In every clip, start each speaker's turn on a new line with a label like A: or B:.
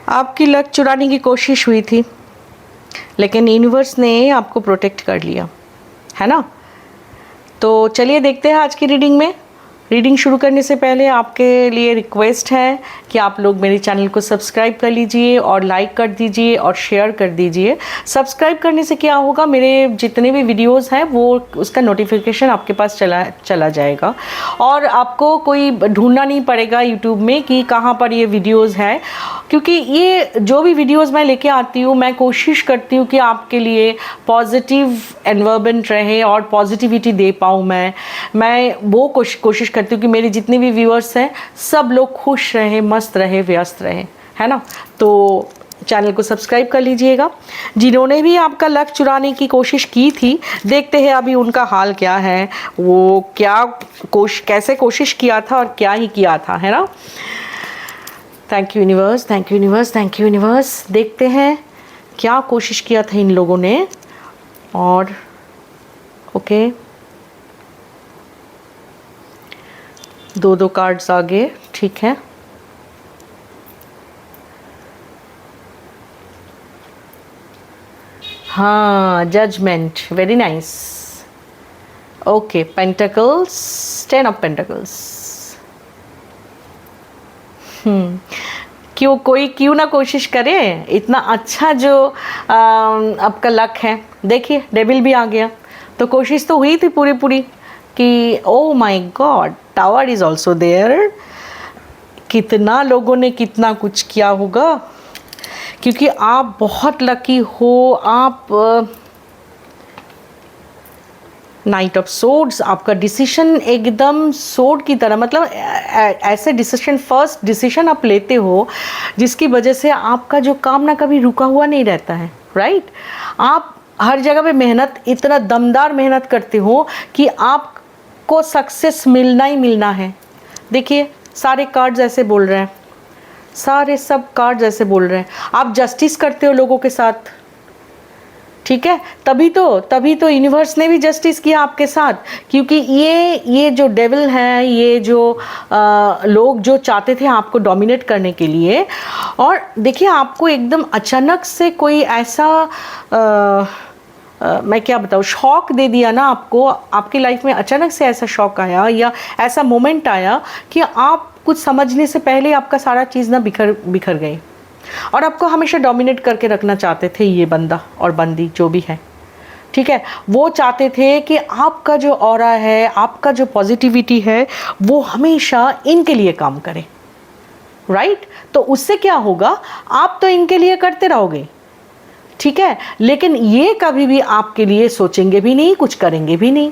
A: आपकी लक चुराने की कोशिश हुई थी, लेकिन यूनिवर्स ने आपको प्रोटेक्ट कर लिया, है ना। तो चलिए देखते हैं आज की रीडिंग में। रीडिंग शुरू करने से पहले आपके लिए रिक्वेस्ट है कि आप लोग मेरे चैनल को सब्सक्राइब कर लीजिए और लाइक कर दीजिए और शेयर कर दीजिए। सब्सक्राइब करने से क्या होगा, मेरे जितने भी वीडियोस हैं वो उसका नोटिफिकेशन आपके पास चला जाएगा और आपको कोई ढूंढना नहीं पड़ेगा यूट्यूब में कि कहाँ पर ये वीडियोस हैं, क्योंकि ये जो भी वीडियोस मैं लेके आती हूँ मैं कोशिश करती हूँ कि आपके लिए पॉजिटिव एनवायरनमेंट रहे और पॉजिटिविटी दे पाऊँ। मैं वो कोशिश करती हूँ कि मेरे जितने भी व्यूअर्स हैं सब लोग खुश रहें, मस्त रहे, व्यस्त रहे, है ना। तो चैनल को सब्सक्राइब कर लीजिएगा। जिन्होंने भी आपका लक चुराने की कोशिश की थी, देखते हैं अभी उनका हाल क्या है, वो कैसे कोशिश किया था और क्या ही किया था, है ना। Thank you universe, thank you universe, thank you universe. देखते हैं क्या कोशिश किया था इन लोगों ने। और ओके, दो कार्ड्स आगे, ठीक है। हाँ, judgement, very nice. Okay, pentacles, 10 of pentacles. क्यों ना कोशिश करे, इतना अच्छा जो आपका लक है। देखिए डेविल भी आ गया, तो कोशिश तो हुई थी पूरी कि oh my god, tower is also there. कितना लोगों ने कितना कुछ किया होगा, क्योंकि आप बहुत लकी हो। आप नाइट ऑफ सोर्ड्स, आपका डिसीजन एकदम सोर्ड की तरह, मतलब ऐसे डिसीजन, फर्स्ट डिसीजन आप लेते हो जिसकी वजह से आपका जो काम ना कभी रुका हुआ नहीं रहता है, राइट। आप हर जगह पे मेहनत, इतना दमदार मेहनत करते हो कि आपको सक्सेस मिलना ही मिलना है। देखिए सारे कार्ड्स ऐसे बोल रहे हैं, सब कार्ड्स ऐसे बोल रहे हैं। आप जस्टिस करते हो लोगों के साथ, ठीक है। तभी तो यूनिवर्स ने भी जस्टिस किया आपके साथ, क्योंकि ये जो डेविल है, ये जो लोग जो चाहते थे आपको डोमिनेट करने के लिए, और देखिए आपको एकदम अचानक से कोई ऐसा मैं क्या बताऊँ, शॉक दे दिया ना आपको। आपकी लाइफ में अचानक से ऐसा शॉक आया या ऐसा मोमेंट आया कि आप कुछ समझने से पहले आपका सारा चीज़ ना बिखर गई, और आपको हमेशा डोमिनेट करके रखना चाहते थे ये बंदा और बंदी जो भी है, ठीक है। वो चाहते थे कि आपका जो ऑरा है, आपका जो पॉजिटिविटी है, वो हमेशा इनके लिए काम करे, राइट। तो उससे क्या होगा, आप तो इनके लिए करते रहोगे, ठीक है, लेकिन ये कभी भी आपके लिए सोचेंगे भी नहीं, कुछ करेंगे भी नहीं।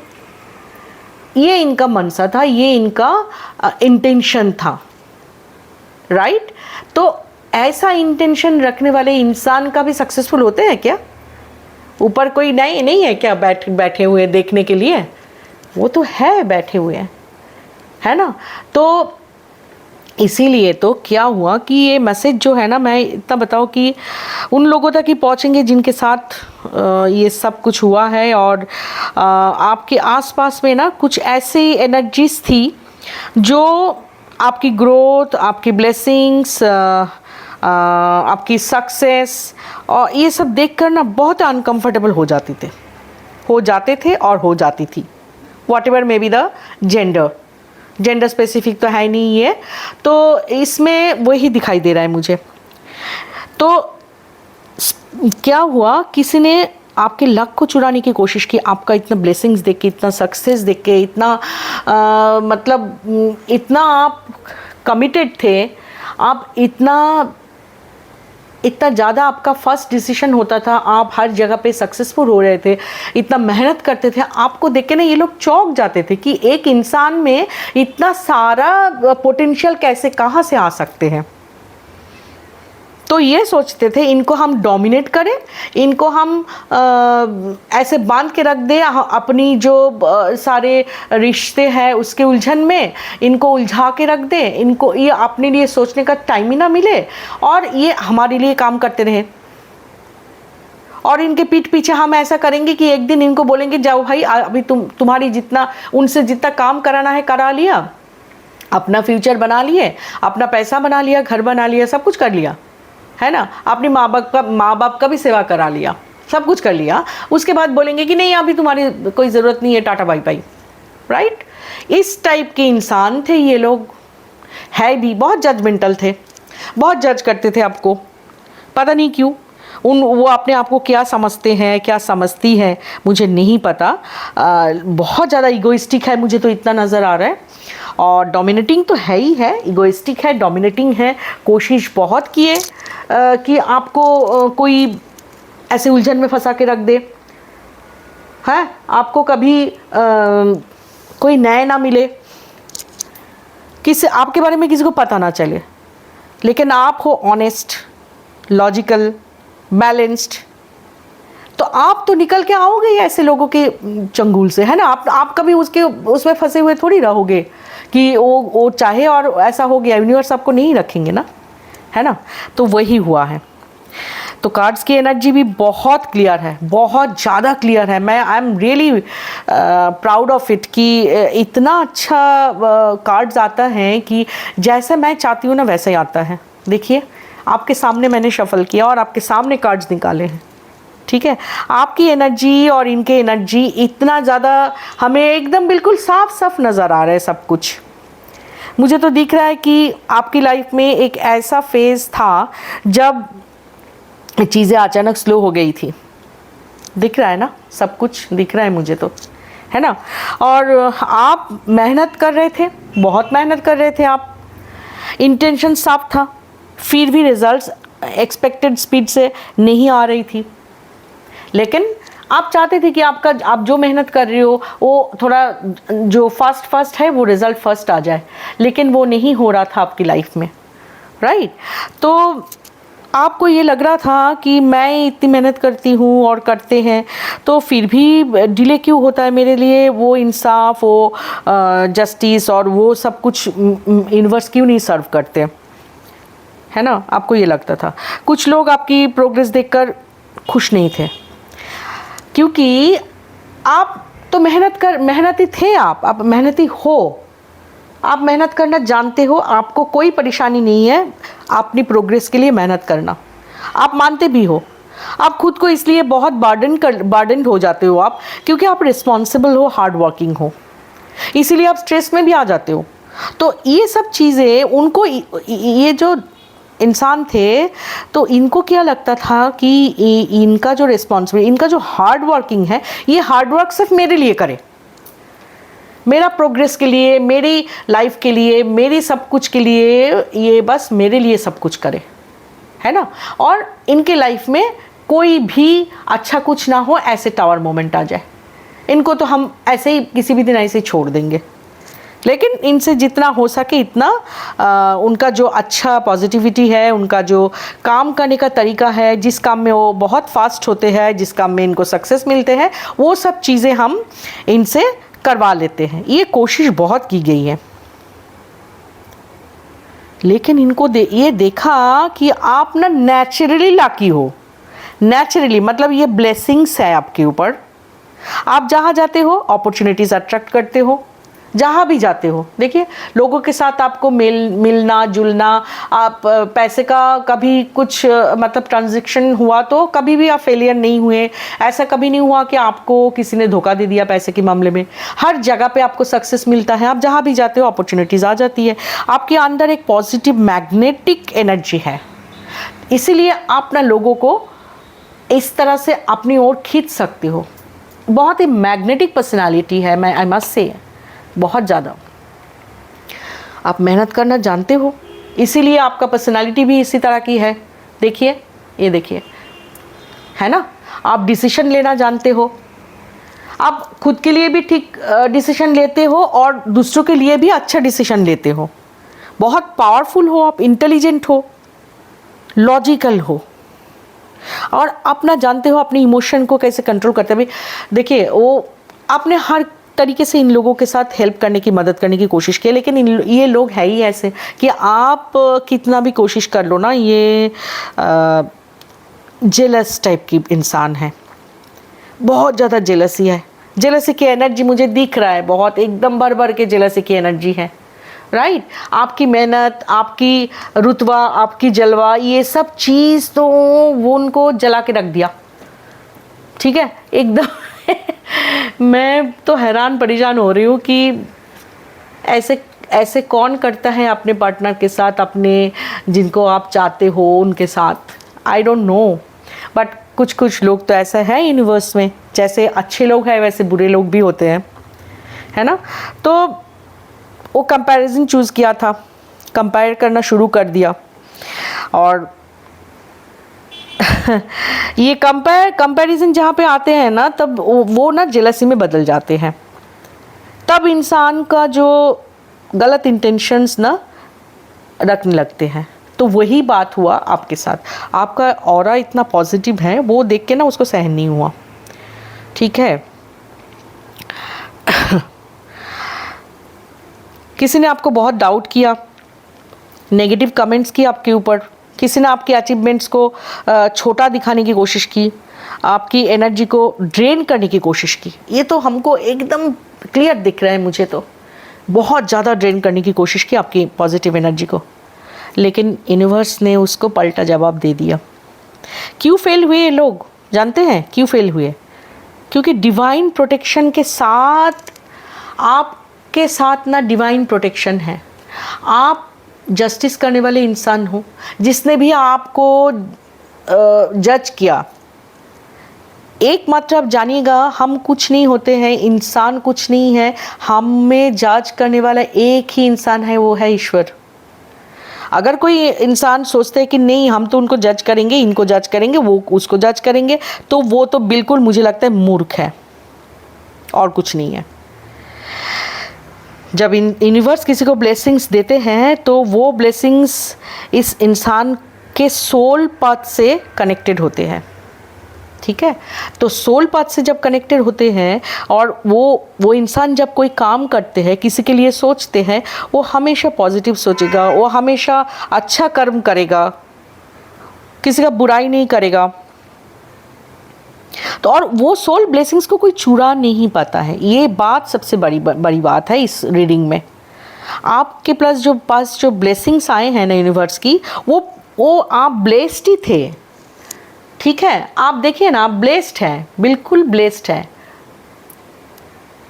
A: ये इनका मनसा था, ये इनका इंटेंशन था, राइट। तो ऐसा इंटेंशन रखने वाले इंसान का भी सक्सेसफुल होते हैं क्या? ऊपर कोई नहीं है क्या बैठे हुए देखने के लिए? वो तो है बैठे हुए हैं, है ना। तो इसीलिए तो क्या हुआ कि ये मैसेज जो है ना, मैं इतना बताऊँ कि उन लोगों तक ही पहुँचेंगे जिनके साथ ये सब कुछ हुआ है। और आपके आसपास में ना कुछ ऐसी एनर्जीज थी जो आपकी ग्रोथ, आपकी ब्लेसिंग्स, आपकी सक्सेस और ये सब देखकर ना बहुत अनकंफर्टेबल हो जाते थे और हो जाती थी। What ever may be the gender specific तो है नहीं ये, तो इसमें वही दिखाई दे रहा है मुझे। तो क्या हुआ, किसी ने आपके लक को चुराने की कोशिश की, आपका इतना ब्लेसिंग्स देख के, इतना सक्सेस देख के, इतना मतलब इतना आप कमिटेड थे, आप इतना ज़्यादा आपका फर्स्ट डिसीजन होता था, आप हर जगह पे सक्सेसफुल हो रहे थे, इतना मेहनत करते थे। आपको देख के ना ये लोग चौंक जाते थे कि एक इंसान में इतना सारा पोटेंशियल कैसे, कहाँ से आ सकते हैं। तो ये सोचते थे इनको हम डोमिनेट करें, इनको हम ऐसे बांध के रख दें, अपनी जो सारे रिश्ते हैं उसके उलझन में इनको उलझा के रख दें, इनको ये अपने लिए सोचने का टाइम ही ना मिले और ये हमारे लिए काम करते रहे। और इनके पीठ पीछे हम ऐसा करेंगे कि एक दिन इनको बोलेंगे जाओ भाई, अभी तुम्हारी जितना उनसे जितना काम कराना है करा लिया, अपना फ्यूचर बना लिए, अपना पैसा बना लिया, घर बना लिया, सब कुछ कर लिया, है ना, अपनी माँ बाप का भी सेवा करा लिया, सब कुछ कर लिया, उसके बाद बोलेंगे कि नहीं अभी तुम्हारी कोई ज़रूरत नहीं है, टाटा बाय बाय, राइट। इस टाइप के इंसान थे ये लोग, है भी बहुत जजमेंटल थे, बहुत जज करते थे आपको, पता नहीं क्यों। वो अपने आप को क्या समझते हैं, क्या समझती है, मुझे नहीं पता। बहुत ज़्यादा इगोइस्टिक है, मुझे तो इतना नज़र आ रहा है। और डोमिनेटिंग तो है ही है, इगोइस्टिक है, डोमिनेटिंग है, कोशिश बहुत किए कि आपको कोई ऐसे उलझन में फंसा के रख दे, है, आपको कभी कोई न्याय ना मिले, किसी आपके बारे में किसी को पता ना चले, लेकिन आप हो ऑनेस्ट, लॉजिकल, बैलेंस्ड, तो आप तो निकल के आओगे ऐसे लोगों के चंगुल से, है ना। आप कभी उसमें फंसे हुए थोड़ी रहोगे कि वो चाहे और ऐसा हो गया, यूनिवर्स आपको नहीं रखेंगे ना, है ना। तो वही हुआ है। तो कार्ड्स की एनर्जी भी बहुत क्लियर है, बहुत ज़्यादा क्लियर है। मैं I am really proud of it कि इतना अच्छा कार्ड्स आता है कि जैसे मैं चाहती हूँ ना वैसे ही आता है। देखिए आपके सामने मैंने शफल किया और आपके सामने कार्ड्स निकाले हैं, ठीक है। आपकी एनर्जी और इनके एनर्जी इतना ज़्यादा हमें एकदम बिल्कुल साफ साफ नज़र आ रहा है सब कुछ। मुझे तो दिख रहा है कि आपकी लाइफ में एक ऐसा फेज़ था जब चीज़ें अचानक स्लो हो गई थी। दिख रहा है ना, सब कुछ दिख रहा है मुझे तो, है ना। और आप मेहनत कर रहे थे, बहुत मेहनत कर रहे थे आप, इंटेंशन साफ था, फिर भी रिजल्ट्स एक्सपेक्टेड स्पीड से नहीं आ रही थी। लेकिन आप चाहते थे कि आप जो मेहनत कर रहे हो वो थोड़ा जो फास्ट है वो रिज़ल्ट फर्स्ट आ जाए, लेकिन वो नहीं हो रहा था आपकी लाइफ में, राइट। तो आपको ये लग रहा था कि मैं इतनी मेहनत करती हूँ और करते हैं तो फिर भी डिले क्यों होता है मेरे लिए, वो इंसाफ, वो जस्टिस और वो सब कुछ यूनिवर्स क्यों नहीं सर्व करते, है ना। आपको ये लगता था। कुछ लोग आपकी प्रोग्रेस देखकर खुश नहीं थे, क्योंकि आप तो मेहनती थे, आप मेहनती हो, आप मेहनत करना जानते हो, आपको कोई परेशानी नहीं है अपनी प्रोग्रेस के लिए मेहनत करना, आप मानते भी हो। आप खुद को इसलिए बहुत बर्डन हो जाते हो आप, क्योंकि आप रिस्पॉन्सिबल हो, हार्ड वर्किंग हो, इसीलिए आप स्ट्रेस में भी आ जाते हो। तो ये सब चीज़ें उनको, ये जो इंसान थे तो इनको क्या लगता था कि इनका जो रिस्पॉन्सिबिलिटी, इनका जो हार्ड वर्किंग है, ये हार्ड वर्क सिर्फ मेरे लिए करे, मेरा प्रोग्रेस के लिए, मेरी लाइफ के लिए, मेरी सब कुछ के लिए, ये बस मेरे लिए सब कुछ करे, है ना। और इनके लाइफ में कोई भी अच्छा कुछ ना हो, ऐसे टावर मोमेंट आ जाए, इनको तो हम ऐसे ही किसी भी दिन ऐसे ही छोड़ देंगे। लेकिन इनसे जितना हो सके इतना उनका जो अच्छा पॉजिटिविटी है, उनका जो काम करने का तरीका है, जिस काम में वो बहुत फास्ट होते हैं, जिस काम में इनको सक्सेस मिलते हैं, वो सब चीज़ें हम इनसे करवा लेते हैं। ये कोशिश बहुत की गई है, लेकिन इनको ये देखा कि आप ना नेचुरली लाकी हो। नेचुरली मतलब ये ब्लेसिंग्स है आपके ऊपर। आप जहाँ जाते हो अपॉर्चुनिटीज़ अट्रैक्ट करते हो, जहाँ भी जाते हो। देखिए लोगों के साथ आपको मिलना जुलना, आप पैसे का कभी कुछ मतलब ट्रांजैक्शन हुआ तो कभी भी आप फेलियर नहीं हुए। ऐसा कभी नहीं हुआ कि आपको किसी ने धोखा दे दिया पैसे के मामले में। हर जगह पे आपको सक्सेस मिलता है, आप जहाँ भी जाते हो अपॉर्चुनिटीज़ आ जाती है। आपके अंदर एक पॉजिटिव मैग्नेटिक एनर्जी है, इसीलिए आप ना लोगों को इस तरह से अपनी ओर खींच सकते हो। बहुत ही मैग्नेटिक पर्सनालिटी है, मैं आई मस्ट से, बहुत ज़्यादा। आप मेहनत करना जानते हो, इसीलिए आपका पर्सनालिटी भी इसी तरह की है। देखिए, ये देखिए, है ना। आप डिसीजन लेना जानते हो, आप खुद के लिए भी ठीक डिसीजन लेते हो और दूसरों के लिए भी अच्छा डिसीजन लेते हो। बहुत पावरफुल हो आप, इंटेलिजेंट हो, लॉजिकल हो, और अपना जानते हो अपने इमोशन को कैसे कंट्रोल करते हैं। देखिए वो आपने हर तरीके से इन लोगों के साथ हेल्प करने की, मदद करने की कोशिश की, लेकिन ये लोग है ही ऐसे कि आप कितना भी कोशिश कर लो ना, ये जेलस टाइप की इंसान है, बहुत ज़्यादा जेलसी है। जेलसी की एनर्जी मुझे दिख रहा है, बहुत एकदम भर भर के जेलसी की एनर्जी है। राइट आपकी मेहनत, आपकी रुतबा, आपकी जलवा, ये सब चीज़ तो वो उनको जला के रख दिया। ठीक है एकदम मैं तो हैरान परेशान हो रही हूँ कि ऐसे ऐसे कौन करता है अपने पार्टनर के साथ, अपने जिनको आप चाहते हो उनके साथ। आई डोंट नो, बट कुछ कुछ लोग तो ऐसा है यूनिवर्स में, जैसे अच्छे लोग हैं वैसे बुरे लोग भी होते हैं, है ना। तो वो कंपैरिजन चूज़ किया था, कंपेयर करना शुरू कर दिया, और ये कंपैरिजन जहाँ पे आते हैं ना, तब वो ना जेलसी में बदल जाते हैं। तब इंसान का जो गलत इंटेंशंस ना रखने लगते हैं। तो वही बात हुआ आपके साथ। आपका ऑरा इतना पॉजिटिव है, वो देख के ना उसको सहन नहीं हुआ। ठीक है किसी ने आपको बहुत डाउट किया, नेगेटिव कमेंट्स किए आपके ऊपर, किसी ने आपके अचीवमेंट्स को छोटा दिखाने की कोशिश की, आपकी एनर्जी को ड्रेन करने की कोशिश की। ये तो हमको एकदम क्लियर दिख रहा है, मुझे तो बहुत ज़्यादा ड्रेन करने की कोशिश की आपकी पॉजिटिव एनर्जी को, लेकिन यूनिवर्स ने उसको पलटा जवाब दे दिया। क्यों फेल हुए ये लोग जानते हैं? क्यों फेल हुए? क्योंकि डिवाइन प्रोटेक्शन के साथ, आपके साथ ना डिवाइन प्रोटेक्शन है। आप जस्टिस करने वाले इंसान हो। जिसने भी आपको जज किया, एकमात्र आप जानिएगा, हम कुछ नहीं होते हैं, इंसान कुछ नहीं है, हमें जज करने वाला एक ही इंसान है, वो है ईश्वर। अगर कोई इंसान सोचते हैं कि नहीं हम तो उनको जज करेंगे, इनको जज करेंगे, वो उसको जज करेंगे, तो वो तो बिल्कुल मुझे लगता है मूर्ख है, और कुछ नहीं है। जब यूनिवर्स किसी को ब्लेसिंग्स देते हैं तो वो ब्लेसिंग्स इस इंसान के सोल पाथ से कनेक्टेड होते हैं। ठीक है, तो सोल पाथ से जब कनेक्टेड होते हैं, और वो इंसान जब कोई काम करते हैं, किसी के लिए सोचते हैं, वो हमेशा पॉजिटिव सोचेगा, वो हमेशा अच्छा कर्म करेगा, किसी का बुराई नहीं करेगा। तो और वो सोल ब्लेसिंग्स को कोई चुरा नहीं पाता है। ये बात सबसे बड़ी बात है इस रीडिंग में। आपके पास जो ब्लेसिंग्स आए हैं ना यूनिवर्स की, वो आप ब्लेस्ड ही थे। ठीक है, आप देखिए ना, आप ब्लेस्ड हैं, बिल्कुल ब्लेस्ड है।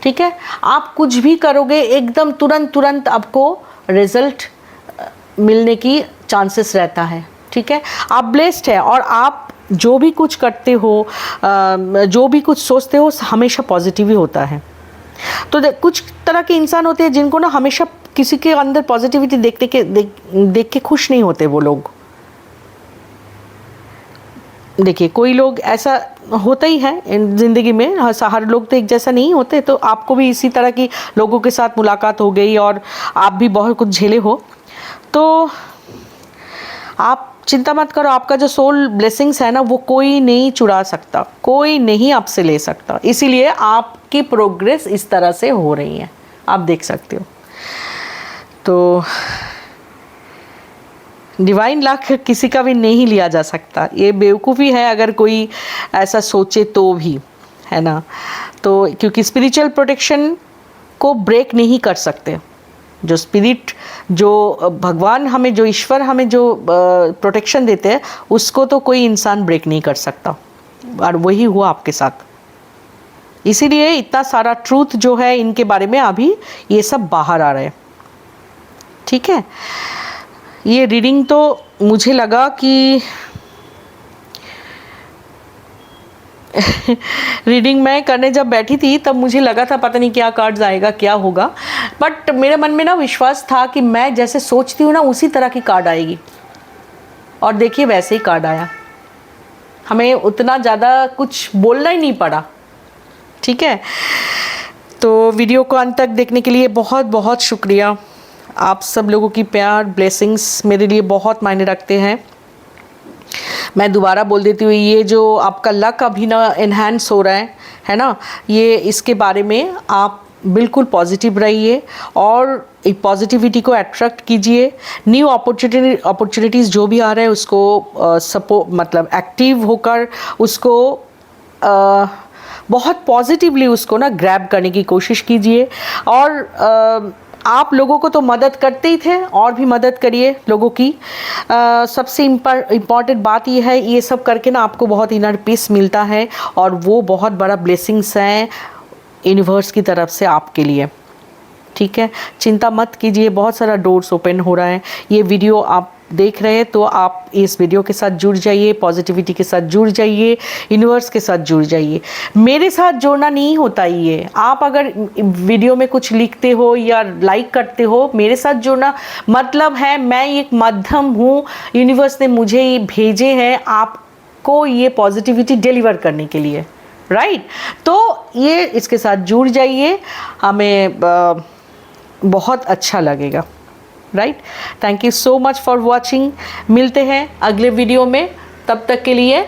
A: ठीक है, आप कुछ भी करोगे एकदम तुरंत आपको रिजल्ट मिलने की चांसेस रहता है। ठीक है, आप ब्लेस्ड है, और आप जो भी कुछ करते हो, जो भी कुछ सोचते हो, हमेशा पॉजिटिव ही होता है। तो कुछ तरह के इंसान होते हैं जिनको ना हमेशा किसी के अंदर पॉजिटिविटी देख के खुश नहीं होते वो लोग। देखिए, कोई लोग ऐसा होता ही है ज़िंदगी में, हर लोग तो एक जैसा नहीं होते। तो आपको भी इसी तरह की लोगों के साथ मुलाकात हो गई, और आप भी बहुत कुछ झेले हो, तो आप चिंता मत करो। आपका जो सोल ब्लेसिंग्स है ना, वो कोई नहीं चुरा सकता, कोई नहीं आपसे ले सकता। इसीलिए आपकी प्रोग्रेस इस तरह से हो रही है, आप देख सकते हो। तो डिवाइन लक किसी का भी नहीं लिया जा सकता। ये बेवकूफ़ी है अगर कोई ऐसा सोचे तो भी, है ना। तो क्योंकि स्पिरिचुअल प्रोटेक्शन को ब्रेक नहीं कर सकते। जो स्पिरिट, जो भगवान हमें, जो ईश्वर हमें जो प्रोटेक्शन देते हैं, उसको तो कोई इंसान ब्रेक नहीं कर सकता, और वही हुआ आपके साथ। इसीलिए इतना सारा ट्रूथ जो है इनके बारे में अभी ये सब बाहर आ रहा है। ठीक है, ये रीडिंग तो मुझे लगा कि रीडिंग मैं करने जब बैठी थी तब मुझे लगा था पता नहीं क्या कार्ड्स आएगा, क्या होगा, बट मेरे मन में ना विश्वास था कि मैं जैसे सोचती हूँ ना उसी तरह की कार्ड आएगी, और देखिए वैसे ही कार्ड आया। हमें उतना ज़्यादा कुछ बोलना ही नहीं पड़ा। ठीक है, तो वीडियो को अंत तक देखने के लिए बहुत बहुत शुक्रिया। आप सब लोगों की प्यार, ब्लेसिंग्स मेरे लिए बहुत मायने रखते हैं। मैं दोबारा बोल देती हूँ, ये जो आपका लक अभी ना एनहांस हो रहा है ना, ये इसके बारे में आप बिल्कुल पॉजिटिव रहिए, और एक पॉजिटिविटी को अट्रैक्ट कीजिए। न्यू अपॉर्चुनिटीज़ जो भी आ रहा है उसको मतलब एक्टिव होकर उसको बहुत पॉजिटिवली उसको ना ग्रैब करने की कोशिश कीजिए। और आप लोगों को तो मदद करते ही थे, और भी मदद करिए लोगों की। सबसे इम्पॉर्टेंट बात ये है, ये सब करके ना आपको बहुत इनर पीस मिलता है, और वो बहुत बड़ा ब्लेसिंग्स है यूनिवर्स की तरफ से आपके लिए। ठीक है, चिंता मत कीजिए, बहुत सारा डोर्स ओपन हो रहा है। ये वीडियो आप देख रहे हैं तो आप इस वीडियो के साथ जुड़ जाइए, पॉजिटिविटी के साथ जुड़ जाइए, यूनिवर्स के साथ जुड़ जाइए। मेरे साथ जोड़ना नहीं होता ये, आप अगर वीडियो में कुछ लिखते हो या लाइक करते हो, मेरे साथ जुड़ना मतलब है मैं एक माध्यम हूँ, यूनिवर्स ने मुझे ये भेजे हैं आपको ये पॉजिटिविटी डिलीवर करने के लिए, राइट। तो ये इसके साथ जुड़ जाइए, हमें बहुत अच्छा लगेगा, right. Thank you so much for watching. मिलते हैं अगले वीडियो में, तब तक के लिए